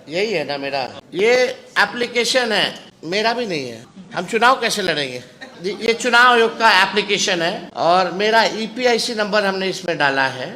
यही है ना मेरा, ये एप्लीकेशन है, मेरा भी नहीं है। हम चुनाव कैसे लड़ेंगे? ये चुनाव आयोग का एप्लीकेशन है और मेरा ईपीआईसी नंबर हमने इसमें डाला है।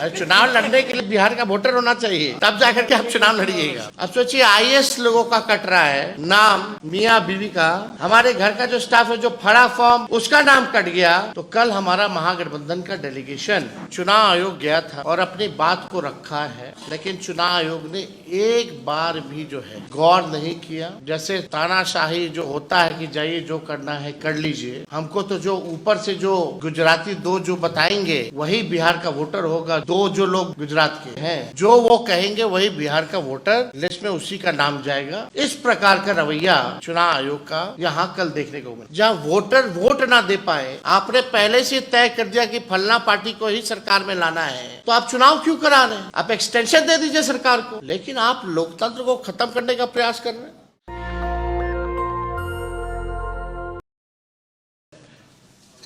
चुनाव लड़ने के लिए बिहार का वोटर होना चाहिए, तब जाकर के आप चुनाव लड़िएगा। अब सोचिए आईएएस लोगों का कट रहा है नाम, मियाँ बीवी का, हमारे घर का जो स्टाफ है जो फड़ा फॉर्म उसका नाम कट गया। तो कल हमारा महागठबंधन का डेलीगेशन चुनाव आयोग गया था और अपनी बात को रखा है, लेकिन चुनाव आयोग ने एक बार भी जो है गौर नहीं किया। जैसे तानाशाही जो होता है कि जाइए जो करना है कर लीजिए, हमको तो जो ऊपर से जो गुजराती दो जो बताएंगे वही बिहार का वोटर होगा। दो जो लोग गुजरात के हैं जो वो कहेंगे वही बिहार का वोटर लिस्ट में उसी का नाम जाएगा। इस प्रकार का रवैया चुनाव आयोग का यहाँ कल देखने को मिला। जहाँ वोटर वोट ना दे पाए, आपने पहले से तय कर दिया कि फलना पार्टी को ही सरकार में लाना है, तो आप चुनाव क्यों करा रहे हैं? आप एक्सटेंशन दे दीजिए सरकार को, लेकिन आप लोकतंत्र को खत्म करने का प्रयास कर रहे हैं।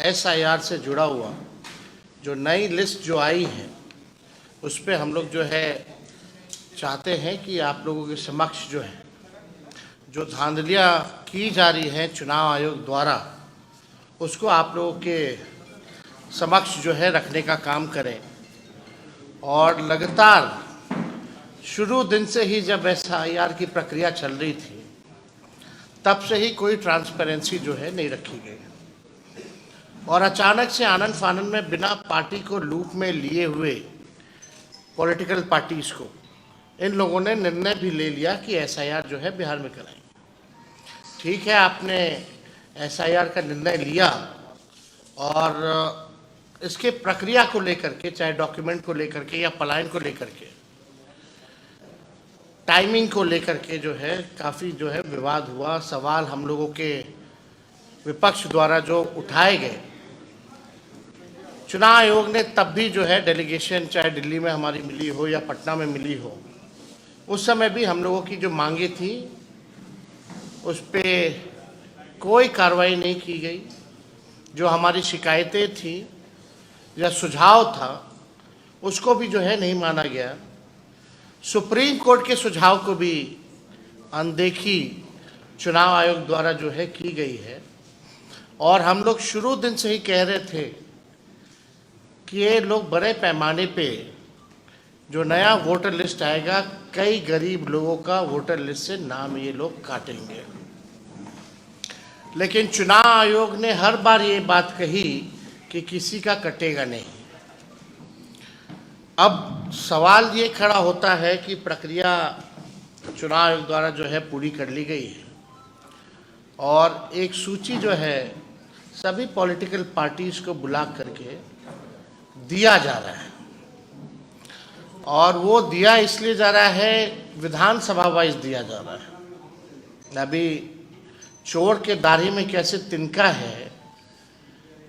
एसआईआर से जुड़ा हुआ जो नई लिस्ट जो आई है उस पे हम लोग जो है चाहते हैं कि आप लोगों के समक्ष जो है जो धांधलियाँ की जा रही हैं चुनाव आयोग द्वारा, उसको आप लोगों के समक्ष जो है रखने का काम करें। और लगातार शुरू दिन से ही जब एसआईआर की प्रक्रिया चल रही थी तब से ही कोई ट्रांसपेरेंसी जो है नहीं रखी गई और अचानक से आनंद फानंद में बिना पार्टी को लूप में लिए हुए पॉलिटिकल पार्टीज को इन लोगों ने निर्णय भी ले लिया कि एसआईआर जो है बिहार में कराएंगे। ठीक है, आपने एसआईआर का निर्णय लिया और इसके प्रक्रिया को लेकर के, चाहे डॉक्यूमेंट को लेकर के या पलायन को लेकर के, टाइमिंग को लेकर के जो है काफ़ी जो है विवाद हुआ। सवाल हम लोगों के विपक्ष द्वारा जो उठाए गए, चुनाव आयोग ने तब भी जो है डेलीगेशन चाहे दिल्ली में हमारी मिली हो या पटना में मिली हो, उस समय भी हम लोगों की जो मांगे थी उस पे कोई कार्रवाई नहीं की गई। जो हमारी शिकायतें थी या सुझाव था उसको भी जो है नहीं माना गया। सुप्रीम कोर्ट के सुझाव को भी अनदेखी चुनाव आयोग द्वारा जो है की गई है। और हम लोग शुरू दिन से ही कह रहे थे कि ये लोग बड़े पैमाने पे जो नया वोटर लिस्ट आएगा, कई गरीब लोगों का वोटर लिस्ट से नाम ये लोग काटेंगे। लेकिन चुनाव आयोग ने हर बार ये बात कही कि किसी का कटेगा नहीं। अब सवाल ये खड़ा होता है कि प्रक्रिया चुनाव आयोग द्वारा जो है पूरी कर ली गई है और एक सूची जो है सभी पॉलिटिकल पार्टीज को बुला करके दिया जा रहा है और वो दिया इसलिए जा रहा है, विधानसभा वाइज दिया जा रहा है। अभी चोर के दाढ़ी में कैसे तिनका है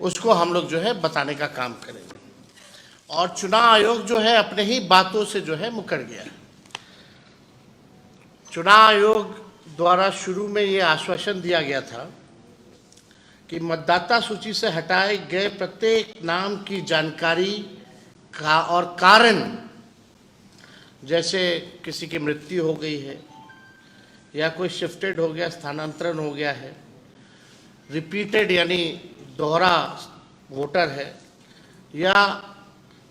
उसको हम लोग जो है बताने का काम करेंगे। और चुनाव आयोग जो है अपने ही बातों से जो है मुकर गया है। चुनाव आयोग द्वारा शुरू में ये आश्वासन दिया गया था कि मतदाता सूची से हटाए गए प्रत्येक नाम की जानकारी का और कारण, जैसे किसी की मृत्यु हो गई है या कोई शिफ्टेड हो गया, स्थानांतरण हो गया है, रिपीटेड यानी दोहरा वोटर है, या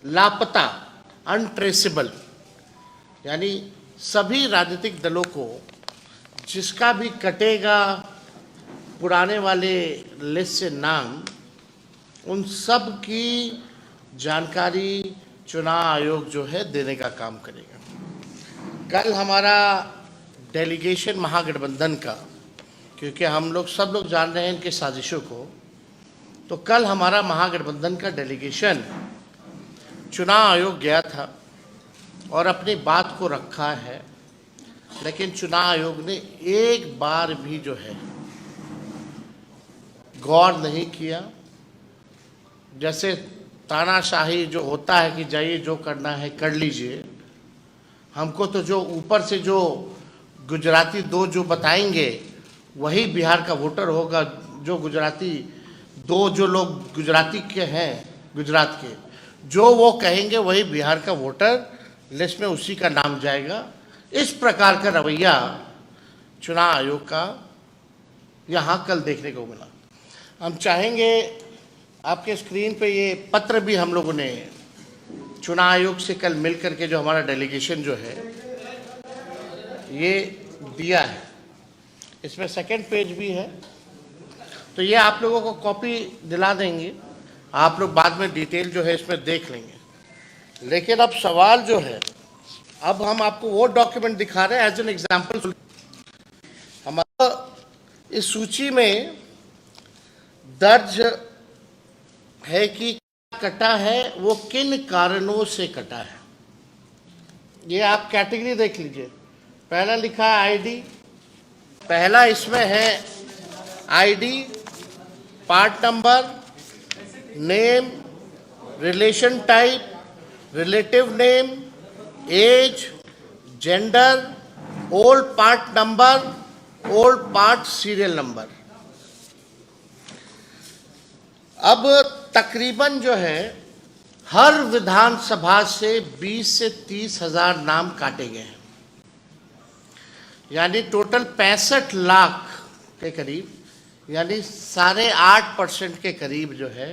लापता अनट्रेसेबल, यानी सभी राजनीतिक दलों को जिसका भी कटेगा पुराने वाले लिस्ट से नाम, उन सब की जानकारी चुनाव आयोग जो है देने का काम करेगा। कल हमारा डेलीगेशन महागठबंधन का, क्योंकि हम लोग सब लोग जान रहे हैं इनके साजिशों को, तो कल हमारा महागठबंधन का डेलीगेशन चुनाव आयोग गया था और अपनी बात को रखा है। लेकिन चुनाव आयोग ने एक बार भी जो है गौर नहीं किया। जैसे तानाशाही जो होता है कि जाइए जो करना है कर लीजिए, हमको तो जो ऊपर से जो गुजराती दो जो बताएंगे वही बिहार का वोटर होगा। जो गुजराती दो जो लोग गुजराती के हैं, गुजरात के, जो वो कहेंगे वही बिहार का वोटर लिस्ट में उसी का नाम जाएगा। इस प्रकार का रवैया चुनाव आयोग का यहाँ कल देखने को मिला। हम चाहेंगे आपके स्क्रीन पे ये पत्र भी हम लोगों ने चुनाव आयोग से कल मिल करके जो हमारा डेलीगेशन जो है ये दिया है, इसमें सेकंड पेज भी है, तो ये आप लोगों को कॉपी दिला देंगे, आप लोग बाद में डिटेल जो है इसमें देख लेंगे। लेकिन अब सवाल जो है, अब हम आपको वो डॉक्यूमेंट दिखा रहे हैं एज एन एग्जाम्पल। हमारा इस सूची में दर्ज है कि कटा है, वो किन कारणों से कटा है। ये आप कैटेगरी देख लीजिए। पहला लिखा है आईडी, पहला इसमें है ID, part number, name, relation type, relative name, age, gender, old part number, old part serial number. अब तकरीबन जो है हर विधानसभा से 20 से 30 हजार नाम काटे गए हैं, यानी टोटल 65 लाख के करीब, यानी 8.5% के करीब जो है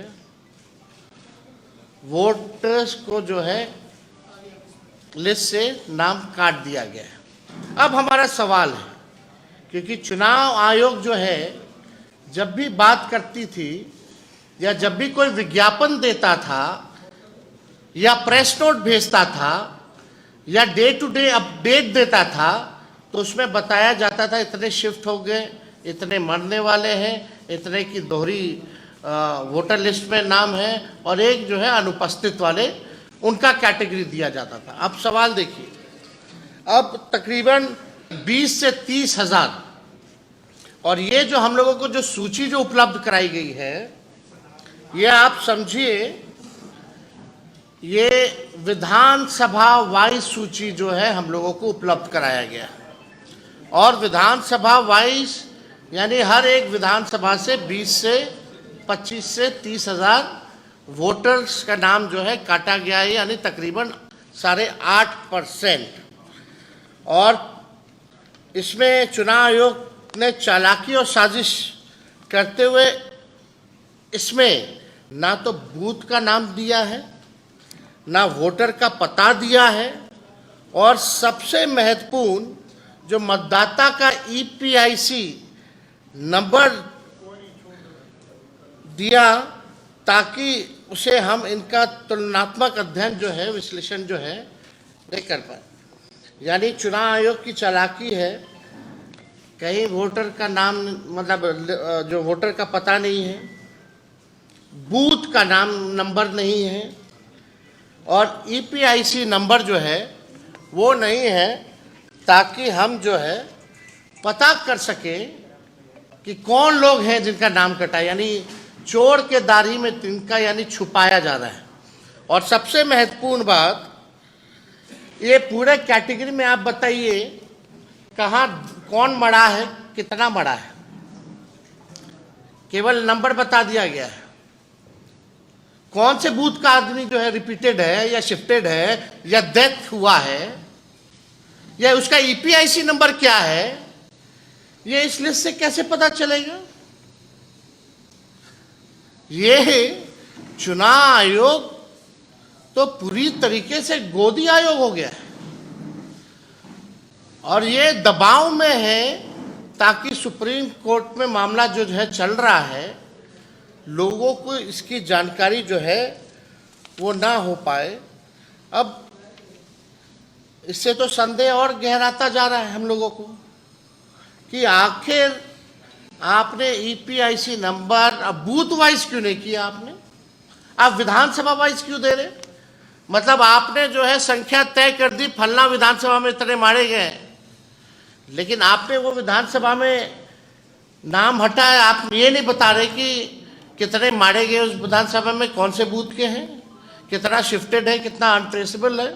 वोटर्स को जो है लिस्ट से नाम काट दिया गया है। अब हमारा सवाल है, क्योंकि चुनाव आयोग जो है जब भी बात करती थी या जब भी कोई विज्ञापन देता था या प्रेस नोट भेजता था या डे टू डे अपडेट देता था, तो उसमें बताया जाता था इतने शिफ्ट हो गए, इतने मरने वाले हैं, इतने की दोहरी वोटर लिस्ट में नाम है, और एक जो है अनुपस्थित वाले, उनका कैटेगरी दिया जाता था। अब सवाल देखिए, अब तकरीबन 20 से 30 हजार, और ये जो हम लोगों को जो सूची जो उपलब्ध कराई गई है, ये आप समझिए ये विधानसभा वाइज सूची जो है हम लोगों को उपलब्ध कराया गया, और विधानसभा वाइज यानी हर एक विधानसभा से 20 से 25 से 30 हजार वोटर्स का नाम जो है काटा गया है, यानी तकरीबन 8.5%। और इसमें चुनाव आयोग ने चालाकी और साजिश करते हुए इसमें ना तो बूथ का नाम दिया है, ना वोटर का पता दिया है, और सबसे महत्वपूर्ण जो मतदाता का ईपीआईसी नंबर दिया, ताकि उसे हम इनका तुलनात्मक अध्ययन जो है, विश्लेषण जो है नहीं कर पाए। यानी चुनाव आयोग की चालाकी है, कहीं वोटर का नाम मतलब जो वोटर का पता नहीं है, बूथ का नाम नंबर नहीं है, और ईपीआईसी नंबर जो है वो नहीं है, ताकि हम जो है पता कर सके कि कौन लोग हैं जिनका नाम कटा, यानी चोर के दाढ़ी में तिनका, यानी छुपाया जा रहा है। और सबसे महत्वपूर्ण बात, ये पूरे कैटेगरी में आप बताइए कहाँ कौन मरा है, कितना मरा है, केवल नंबर बता दिया गया है। कौन से बूथ का आदमी जो है रिपीटेड है या शिफ्टेड है या डेथ हुआ है, या उसका ईपीआईसी नंबर क्या है, ये इस लिस्ट से कैसे पता चलेगा। ये चुनाव आयोग तो पूरी तरीके से गोदी आयोग हो गया है, और ये दबाव में है ताकि सुप्रीम कोर्ट में मामला जो है चल रहा है, लोगों को इसकी जानकारी जो है वो ना हो पाए। अब इससे तो संदेह और गहराता जा रहा है हम लोगों को कि आखिर आपने ईपीआईसी नंबर अब बूथ वाइज क्यों नहीं किया, आपने आप विधानसभा वाइज क्यों दे रहे। मतलब आपने जो है संख्या तय कर दी, फलना विधानसभा में इतने मारे गए, लेकिन आपने वो विधानसभा में नाम हटाया, आप ये नहीं बता रहे कि कितने मारे गए उस विधानसभा में, कौन से बूथ के हैं, कितना शिफ्टेड है, कितना अनट्रेसेबल है,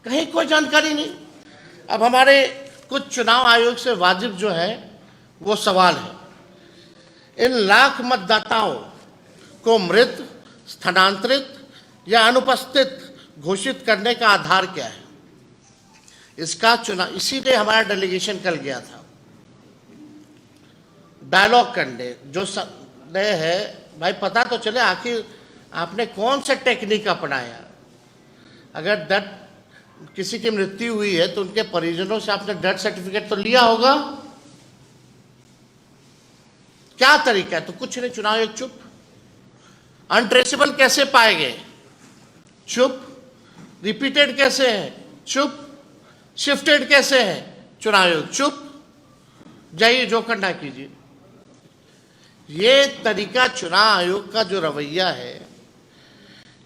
कहीं कोई जानकारी नहीं। अब हमारे कुछ चुनाव आयोग से वाजिब जो है वो सवाल है, इन लाख मतदाताओं को मृत, स्थानांतरित या अनुपस्थित घोषित करने का आधार क्या है। इसका चुनाव, इसीलिए हमारा डेलीगेशन कल गया था डायलॉग करने। जो संदेह है भाई, पता तो चले आखिर आपने कौन सा टेक्निक अपनाया। अगर डेथ, किसी की मृत्यु हुई है तो उनके परिजनों से आपने डेथ सर्टिफिकेट तो लिया होगा। क्या तरीका है? तो कुछ नहीं, चुनाव आयोग चुप। अनट्रेसेबल कैसे पाए गए? चुप। रिपीटेड कैसे है? चुप। शिफ्टेड कैसे है? चुनाव आयोग चुप। जाइए जो करना कीजिए। ये तरीका चुनाव आयोग का जो रवैया है,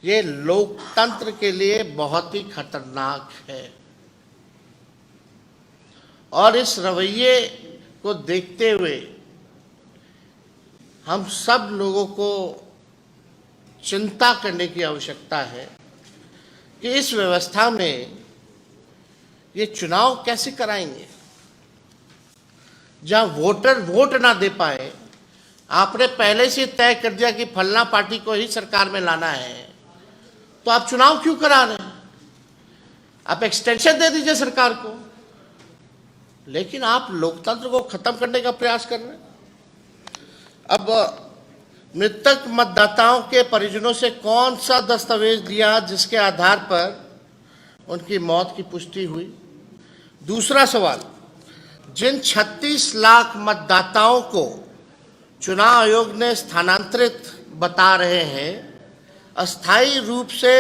ये लोकतंत्र के लिए बहुत ही खतरनाक है। और इस रवैये को देखते हुए हम सब लोगों को चिंता करने की आवश्यकता है कि इस व्यवस्था में ये चुनाव कैसे कराएंगे, जहां वोटर वोट ना दे पाए। आपने पहले से तय कर दिया कि फलना पार्टी को ही सरकार में लाना है, तो आप चुनाव क्यों करा रहे हैं? आप एक्सटेंशन दे दीजिए सरकार को, लेकिन आप लोकतंत्र को खत्म करने का प्रयास कर रहे हैं। अब मृतक मतदाताओं के परिजनों से कौन सा दस्तावेज दिया जिसके आधार पर उनकी मौत की पुष्टि हुई? दूसरा सवाल, जिन 36 लाख मतदाताओं को चुनाव आयोग ने स्थानांतरित बता रहे हैं, अस्थायी रूप से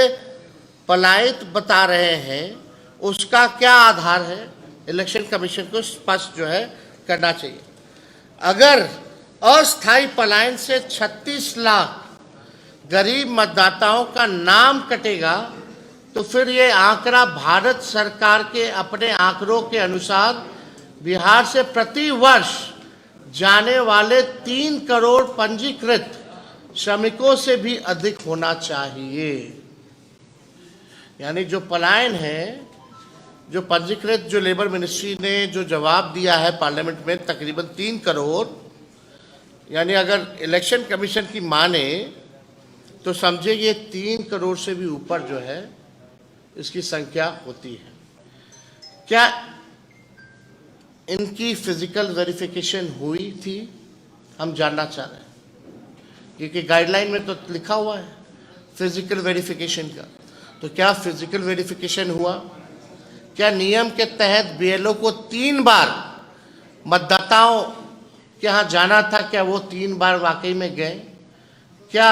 पलायित बता रहे हैं, उसका क्या आधार है? इलेक्शन कमीशन को स्पष्ट जो है करना चाहिए। अगर अस्थायी पलायन से 36 लाख गरीब मतदाताओं का नाम कटेगा, तो फिर ये आंकड़ा भारत सरकार के अपने आंकड़ों के अनुसार बिहार से प्रति वर्ष जाने वाले 3 करोड़ पंजीकृत श्रमिकों से भी अधिक होना चाहिए। यानी जो पलायन है, जो पंजीकृत, जो लेबर मिनिस्ट्री ने जो जवाब दिया है पार्लियामेंट में, तकरीबन 3 करोड़, यानी अगर इलेक्शन कमीशन की माने तो समझे ये 3 करोड़ से भी ऊपर जो है इसकी संख्या होती है। क्या इनकी फिजिकल वेरिफिकेशन हुई थी? हम जानना चाह रहे हैं, क्योंकि गाइडलाइन में तो लिखा हुआ है फिजिकल वेरिफिकेशन का। तो क्या फिजिकल वेरिफिकेशन हुआ? क्या नियम के तहत बीएलओ को 3 बार मतदाताओं के यहाँ जाना था? क्या वो 3 बार वाकई में गए? क्या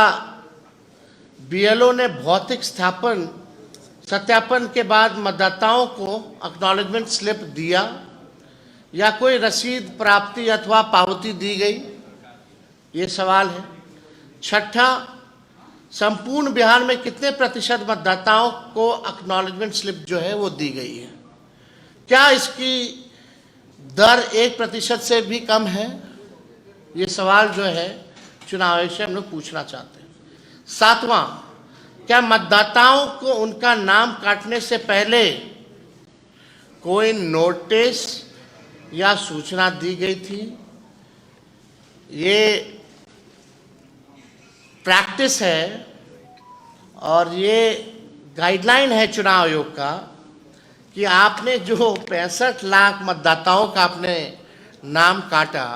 बीएलओ ने भौतिक सत्यापन के बाद मतदाताओं को एक्नॉलेजमेंट स्लिप दिया, या कोई रसीद प्राप्ति अथवा पावती दी गई? ये सवाल है। छठा, संपूर्ण बिहार में कितने प्रतिशत मतदाताओं को एक्नॉलेजमेंट स्लिप जो है वो दी गई है? क्या इसकी दर 1% से भी कम है? ये सवाल जो है चुनाव आयोग से हम लोग पूछना चाहते हैं। 7वां, क्या मतदाताओं को उनका नाम काटने से पहले कोई नोटिस या सूचना दी गई थी? ये प्रैक्टिस है और ये गाइडलाइन है चुनाव आयोग का कि आपने जो 65 लाख मतदाताओं का आपने नाम काटा,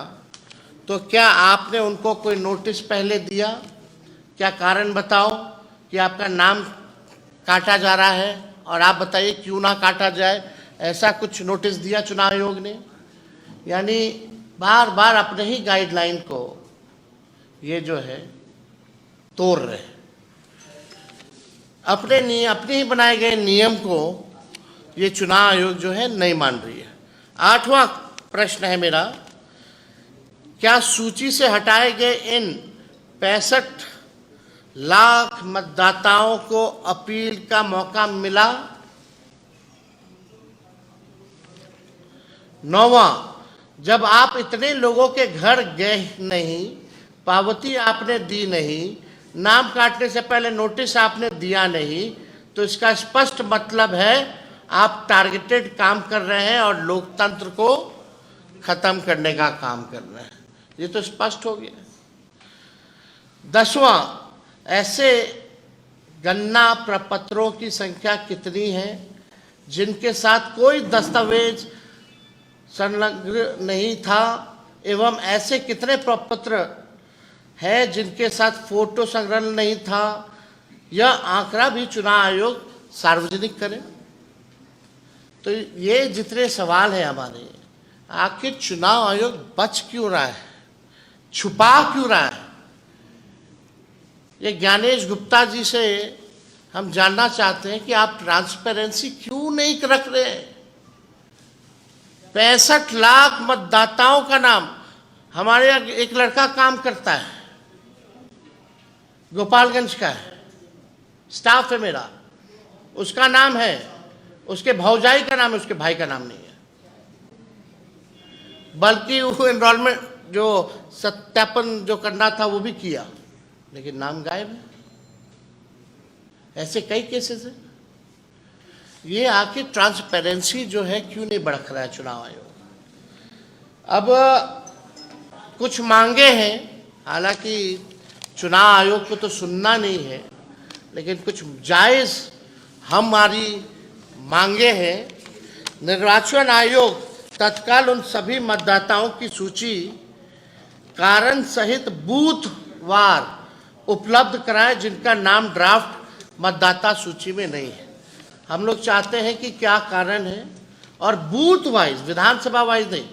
तो क्या आपने उनको कोई नोटिस पहले दिया? क्या कारण बताओ कि आपका नाम काटा जा रहा है, और आप बताइए क्यों ना काटा जाए। ऐसा कुछ नोटिस दिया चुनाव आयोग ने? यानी बार बार अपने ही गाइडलाइन को ये जो है तोड़ रहे हैं। अपने ही बनाए गए नियम को ये चुनाव आयोग जो है नहीं मान रही है। 8वां प्रश्न है मेरा, क्या सूची से हटाए गए इन 65 लाख मतदाताओं को अपील का मौका मिला? 9वां, जब आप इतने लोगों के घर गए नहीं, पावती आपने दी नहीं, नाम काटने से पहले नोटिस आपने दिया नहीं, तो इसका स्पष्ट मतलब है आप टारगेटेड काम कर रहे हैं और लोकतंत्र को खत्म करने का काम कर रहे हैं। ये तो स्पष्ट हो गया। 10वां, ऐसे गणना प्रपत्रों की संख्या कितनी है जिनके साथ कोई दस्तावेज संलग्न नहीं था, एवं ऐसे कितने प्रपत्र है जिनके साथ फोटो संग्रहण नहीं था, यह आंकड़ा भी चुनाव आयोग सार्वजनिक करे। तो ये जितने सवाल हैं हमारे, आखिर चुनाव आयोग बच क्यों रहा है, छुपा क्यों रहा है? ये ज्ञानेश गुप्ता जी से हम जानना चाहते हैं कि आप ट्रांसपेरेंसी क्यों नहीं रख रहे हैं? 65 लाख मतदाताओं का नाम, हमारे यहाँ एक लड़का काम करता है, गोपालगंज का है, स्टाफ है मेरा, उसका नाम है, उसके भौजाई का नाम है, उसके भाई का नाम नहीं है। बल्कि वो एनरोलमेंट जो सत्यापन जो करना था वो भी किया, लेकिन नाम गायब है। ऐसे कई केसेस हैं। ये आखिर ट्रांसपेरेंसी जो है क्यों नहीं बढ़ रहा है चुनाव आयोग? अब कुछ मांगे हैं, हालांकि चुनाव आयोग को तो सुनना नहीं है, लेकिन कुछ जायज़ हमारी मांगे हैं। निर्वाचन आयोग तत्काल उन सभी मतदाताओं की सूची कारण सहित बूथवार उपलब्ध कराएं जिनका नाम ड्राफ्ट मतदाता सूची में नहीं है। हम लोग चाहते हैं कि क्या कारण है, और बूथ वाइज, विधानसभा वाइज नहीं,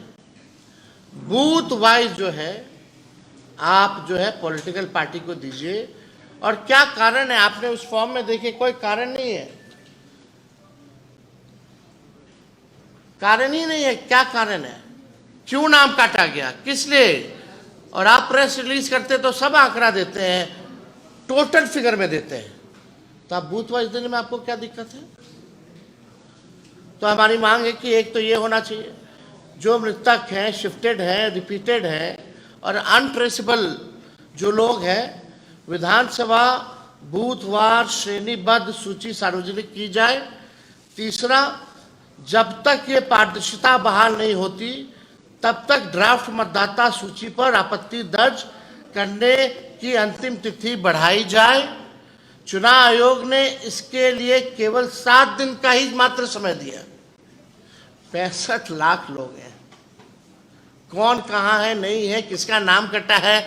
बूथ वाइज जो है आप जो है पॉलिटिकल पार्टी को दीजिए। और क्या कारण है, आपने उस फॉर्म में देखिए, कोई कारण नहीं है, कारण ही नहीं है। क्या कारण है, क्यों नाम काटा गया, किस लिए? और आप प्रेस रिलीज करते तो सब आंकड़ा देते हैं, टोटल फिगर में देते हैं, तो आप बूथ वाइज देने में आपको क्या दिक्कत है? तो हमारी मांग है कि एक तो ये होना चाहिए, जो मृतक हैं, शिफ्टेड हैं, रिपीटेड हैं और अनट्रेसेबल जो लोग हैं, विधानसभा बूथवार श्रेणीबद्ध सूची सार्वजनिक की जाए। तीसरा, जब तक ये पारदर्शिता बहाल नहीं होती तब तक ड्राफ्ट मतदाता सूची पर आपत्ति दर्ज करने की अंतिम तिथि बढ़ाई जाए। चुनाव आयोग ने इसके लिए केवल 7 दिन का ही मात्र समय दिया। 65 लाख लोग हैं, कौन कहाँ है, नहीं है, किसका नाम कटा है,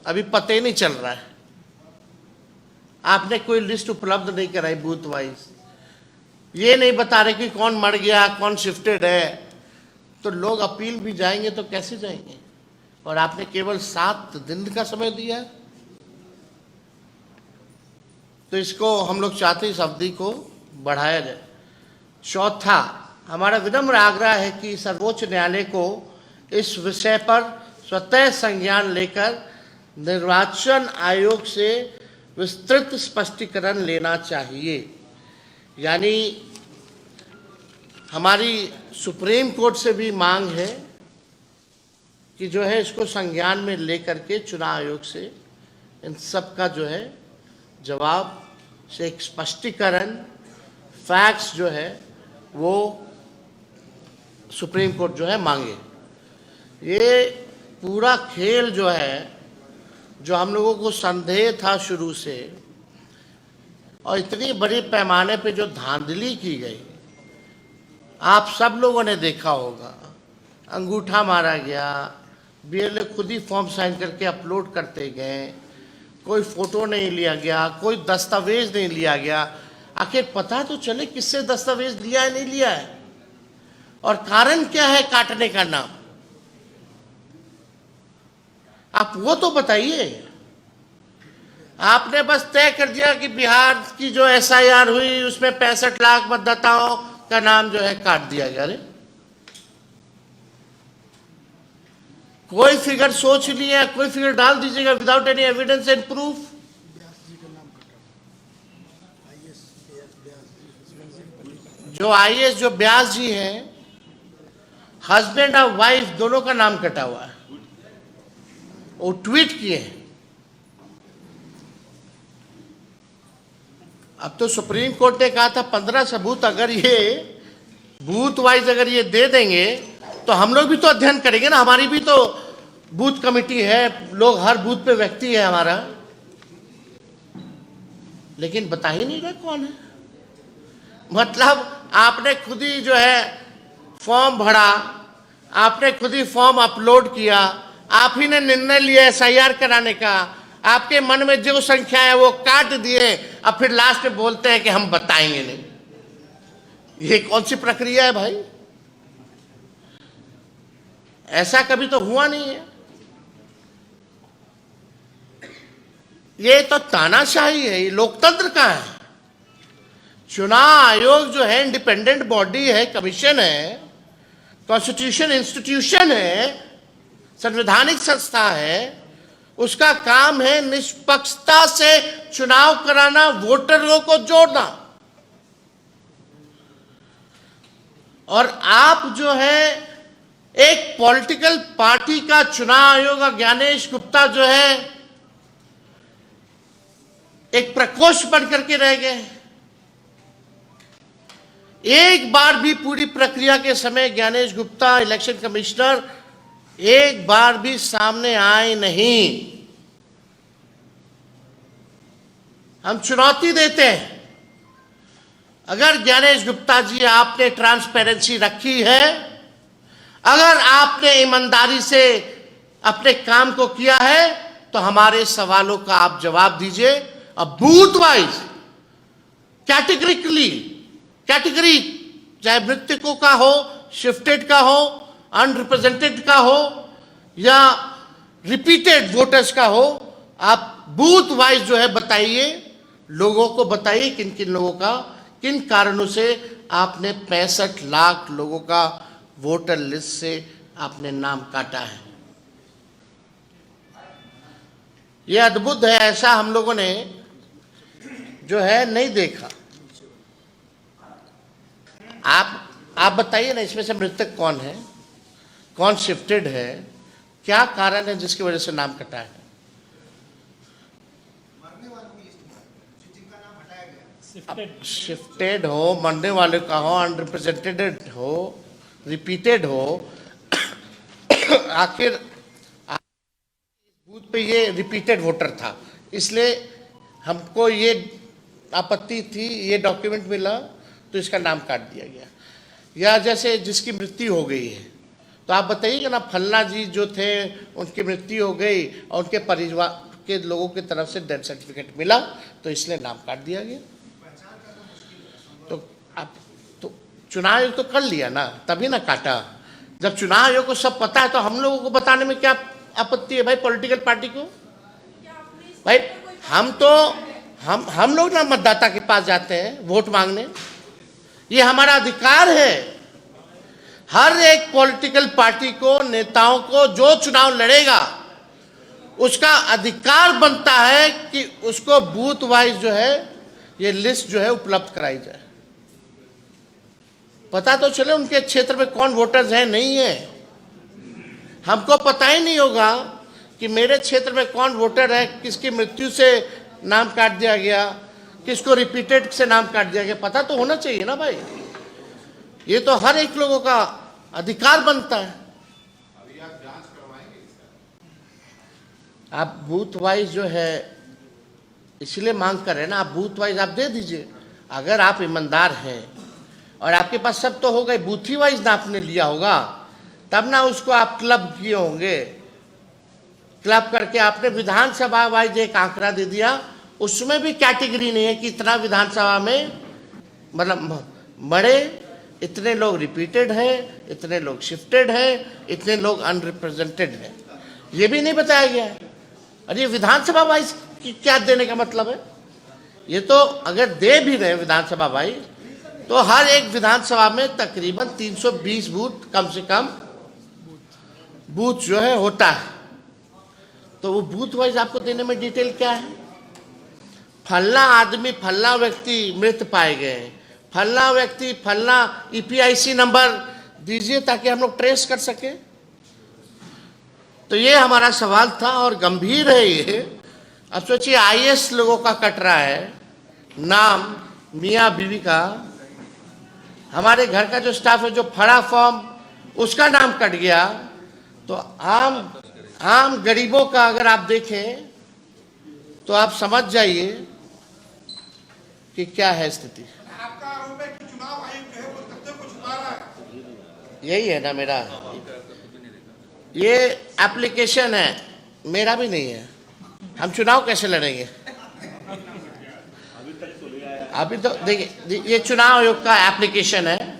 अभी पता ही नहीं चल रहा है। आपने कोई लिस्ट उपलब्ध नहीं कराई बूथ वाइज, ये नहीं बता रहे कि कौन मर गया, कौन शिफ्टेड है, तो लोग अपील भी जाएंगे तो कैसे जाएंगे? और आपने केवल 7 दिन का समय दिया है। तो इसको हम लोग चाहते हैं इस अवधि को बढ़ाया जाए। चौथा, हमारा विनम्र आग्रह है कि सर्वोच्च न्यायालय को इस विषय पर स्वतः संज्ञान लेकर निर्वाचन आयोग से विस्तृत स्पष्टीकरण लेना चाहिए। यानी हमारी सुप्रीम कोर्ट से भी मांग है कि जो है इसको संज्ञान में लेकर के चुनाव आयोग से इन सब का जो है जवाब से एक स्पष्टीकरण, फैक्ट्स जो है वो सुप्रीम कोर्ट जो है मांगे। ये पूरा खेल जो है, जो हम लोगों को संदेह था शुरू से, और इतनी बड़ी पैमाने पे जो धांधली की गई, आप सब लोगों ने देखा होगा। अंगूठा मारा गया, बीएलओ खुद ही फॉर्म साइन करके अपलोड करते गए, कोई फोटो नहीं लिया गया, कोई दस्तावेज नहीं लिया गया। आखिर पता तो चले किससे दस्तावेज लिया है, नहीं लिया है, और कारण क्या है काटने का नाम, आप वो तो बताइए। आपने बस तय कर दिया कि बिहार की जो एसआईआर हुई उसमें 65 लाख मतदाताओं का नाम जो है काट दिया गया। अरे कोई फिगर सोच लिया, कोई फिगर डाल दीजिएगा without any evidence and proof. जो आईएएस जो व्यास जी हैं, हस्बैंड और वाइफ दोनों का नाम कटा हुआ है, वो ट्वीट किए हैं। अब तो सुप्रीम कोर्ट ने कहा था 15 सबूत अगर ये बूथ वाइज अगर ये दे देंगे तो हम लोग भी तो अध्ययन करेंगे ना, हमारी भी तो बूथ कमेटी है, लोग हर बूथ पे व्यक्ति है हमारा, लेकिन बता ही नहीं रहा कौन है। मतलब आपने खुद ही जो है फॉर्म भरा, आपने खुद ही फॉर्म अपलोड किया, आप ही ने निर्णय लिया एसआईआर कराने का, आपके मन में जो संख्या है वो काट दिए, अब फिर लास्ट में बोलते हैं कि हम बताएंगे नहीं। ये कौन सी प्रक्रिया है भाई? ऐसा कभी तो हुआ नहीं है। ये तो तानाशाही है, ये लोकतंत्र का है। चुनाव आयोग जो है इंडिपेंडेंट बॉडी है, कमीशन है, कॉन्स्टिट्यूशन इंस्टीट्यूशन है, संवैधानिक संस्था है। उसका काम है निष्पक्षता से चुनाव कराना, वोटरों को जोड़ना। और आप जो है एक पॉलिटिकल पार्टी का चुनाव आयोग, ज्ञानेश गुप्ता जो है एक प्रकोष्ठ बन करके रह गए। एक बार भी पूरी प्रक्रिया के समय ज्ञानेश गुप्ता इलेक्शन कमिश्नर एक बार भी सामने आए नहीं। हम चुनौती देते हैं, अगर ज्ञानेश गुप्ता जी आपने ट्रांसपेरेंसी रखी है, अगर आपने ईमानदारी से अपने काम को किया है, तो हमारे सवालों का आप जवाब दीजिए। अब बूथ वाइज कैटेगरी, चाहे मृतकों का हो, शिफ्टेड का हो, अनरिप्रेजेंटेड का हो या रिपीटेड वोटर्स का हो, आप बूथ वाइज जो है बताइए, लोगों को बताइए किन किन लोगों का, किन कारणों से आपने 65 लाख लोगों का वोटर लिस्ट से आपने नाम काटा है। यह अद्भुत है, ऐसा हम लोगों ने जो है नहीं देखा। आप बताइए ना, इसमें से मृतक कौन है, कौन शिफ्टेड है, क्या कारण है जिसकी वजह से नाम कटा है? शिफ्टेड हो, मरने वाले का हो, अनरिप्रेजेंटेड हो, रिपीटेड हो, आखिर बूथ पे ये रिपीटेड वोटर था, इसलिए हमको ये आपत्ति थी, ये डॉक्यूमेंट मिला तो इसका नाम काट दिया गया। या जैसे जिसकी मृत्यु हो गई है, तो आप बताइएगा ना, फल्ला जी जो थे उनकी मृत्यु हो गई और उनके परिवार के लोगों की तरफ से डेथ सर्टिफिकेट मिला, तो इसलिए नाम काट दिया गया। तो आप तो चुनाव आयोग तो कर लिया ना, तभी ना काटा। जब चुनाव आयोग को सब पता है तो हम लोगों को बताने में क्या आपत्ति है भाई? पॉलिटिकल पार्टी को भाई, हम लोग ना मतदाता के पास जाते हैं वोट मांगने, ये हमारा अधिकार है। हर एक पॉलिटिकल पार्टी को, नेताओं को, जो चुनाव लड़ेगा उसका अधिकार बनता है कि उसको बूथ वाइज जो है ये लिस्ट जो है उपलब्ध कराई जाए, पता तो चले उनके क्षेत्र में कौन वोटर्स हैं, नहीं है। हमको पता ही नहीं होगा कि मेरे क्षेत्र में कौन वोटर है, किसकी मृत्यु से नाम काट दिया गया, किसको रिपीटेड से नाम काट दिया गया, पता तो होना चाहिए ना भाई। ये तो हर एक लोगों का अधिकार बनता है। आप बूथ वाइज जो है इसलिए मांग कर रहे हैं ना, आप बूथ वाइज आप दे दीजिए। अगर आप ईमानदार हैं और आपके पास सब तो हो गए, बूथ ही वाइज ना आपने लिया होगा, तब ना उसको आप क्लब किए होंगे। क्लब करके आपने विधानसभा वाइज एक आंकड़ा दे दिया, उसमें भी कैटेगरी नहीं है कि इतना विधानसभा में मतलब मरे, इतने लोग रिपीटेड है, इतने लोग शिफ्टेड है, इतने लोग अनरिप्रेजेंटेड है, ये भी नहीं बताया गया है। अरे विधानसभा वाइज क्या देने का मतलब है? ये तो अगर दे भी रहे विधानसभा वाइज, तो हर एक विधानसभा में तकरीबन 320 बूथ कम से कम बूथ जो है होता है। तो वो बूथ वाइज आपको देने में डिटेल क्या है? फलना आदमी, फलना व्यक्ति मृत पाए गए, फलना व्यक्ति, फलना ईपीआईसी नंबर दीजिए ताकि हम लोग ट्रेस कर सके। तो ये हमारा सवाल था और गंभीर है ये। अब सोचिए आईएएस लोगों का कट रहा है नाम, मियाँ बीवी का, हमारे घर का जो स्टाफ है जो फड़ा फॉर्म उसका नाम कट गया, तो आम गरीबों का अगर आप देखें तो आप समझ जाइए कि क्या है स्थिति। आपका आरोप है कि चुनाव आयुक्त है वो तथ्य को छुपा रहा है। यही है ना मेरा, ये एप्लीकेशन है, मेरा भी नहीं है। हम चुनाव कैसे लड़ेंगे? अभी तो देखिए, ये चुनाव आयोग का एप्लीकेशन है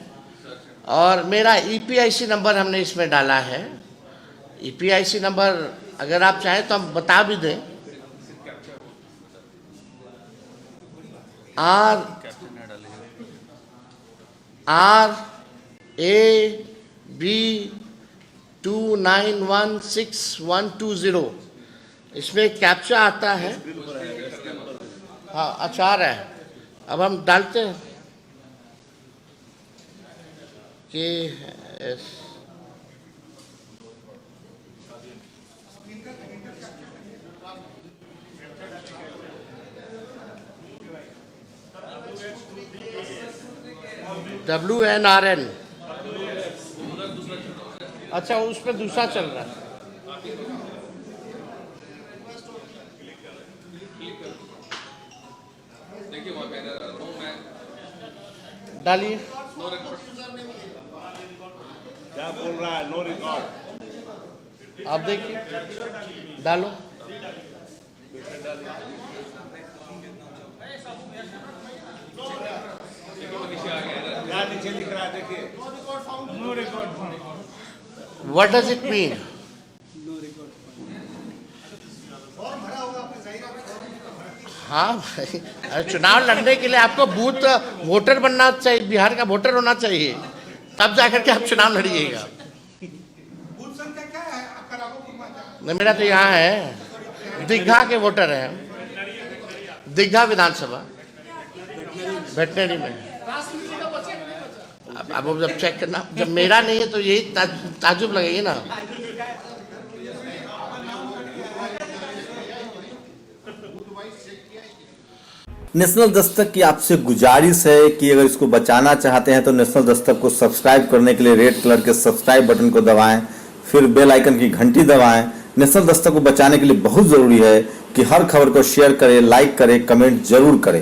और मेरा ईपीआईसी नंबर हमने इसमें डाला है। ईपीआईसी नंबर अगर आप चाहें तो हम बता भी दें। RAB 2916-120, इसमें कैप्चा आता है। हाँ, अच्छा आ रहा है। अब हम डालते हैं कि WNRN। अच्छा, उसमें दूसरा चल रहा है। डालिए। क्या बोल रहा है? No record. आप देखिए, डालो। क्या नीचे लिख रहा है? देखिए, no record. What does it mean? हाँ भाई, अरे चुनाव लड़ने के लिए आपको बूथ वोटर बनना चाहिए, बिहार का वोटर होना चाहिए, तब जाकर के आप चुनाव लड़िएगा। बूथ संख्या क्या है आपका? राघोपुर में नहीं, मेरा तो यहाँ है, दीघा के वोटर हैं, दीघा विधानसभा वेटनरी में। अब जब चेक करना, जब मेरा नहीं है तो यही ताजुब लगेगी ना। नेशनल दस्तक की आपसे गुजारिश है कि अगर इसको बचाना चाहते हैं तो नेशनल दस्तक को सब्सक्राइब करने के लिए रेड कलर के सब्सक्राइब बटन को दबाएं, फिर बेल आइकन की घंटी दबाएं। नेशनल दस्तक को बचाने के लिए बहुत जरूरी है कि हर खबर को शेयर करें, लाइक करें, कमेंट जरूर करें।